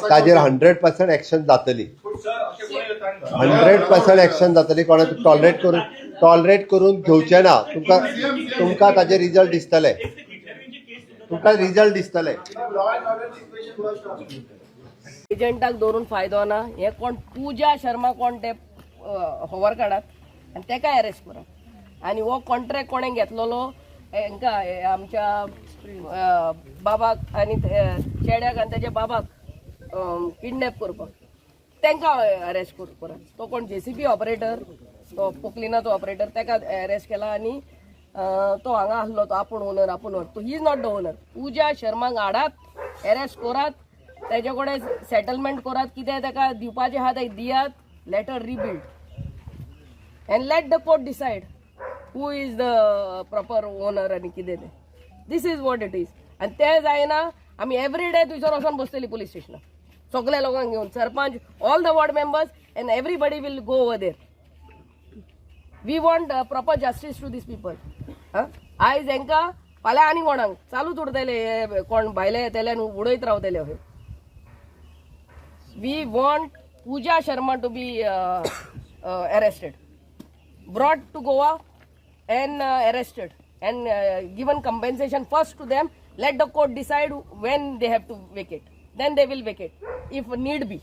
ताजेर 100% एक्शन जातली. 100% एक्शन जातली. कोणाक टॉलरेट करून घेवचे ना. तुमकां ताजे रिजल्ट दिसतले. एजंटाक धरून फायदो ना. हे कोण पूजा शर्मा कोण ते होवर काढात आणि तेका अरेस्ट करात आणि हो कॉन्ट्रॅक्ट कोणें घेतलेलो हांकां आमच्या बाबाक आणि चेड्याक आणि त्याच्या बाबाक किडनॅप करपाक तांकां अरेस्ट करात. तो कोण JCB ऑपरेटर, तो पोकलिनाचो ऑपरेटर, ताका अरेस्ट केला आणि तो हांगा आसलो. तो आपूण ओनर. तो he is not the owner. Pooja शर्माक हाडात, अरेस्ट करात, तेजे कडेन सेटलमेंट करात, कितें ताका दिवपाचे आहा ते दियात, later rebuild and let the court decide who is the proper owner आणि कितें तें. This is what it is. आनी तें जायना आमी एवरी डे थंयसर वचोन बसतली पुलीस स्टेशनार सगळ्या लोकांक घेवन, sarpanch, all the ward members and everybody will go over there. We want proper justice to this people. आयज हांकां फाल्यां आनी कोणाक चालूच उरतले, कोण भायले येतले आनी उडयत रावतले. We want Pooja Sharma to be arrested, brought to Goa and arrested and given compensation first to them. Let the court decide when they have to vacate. Then they will vacate if need be.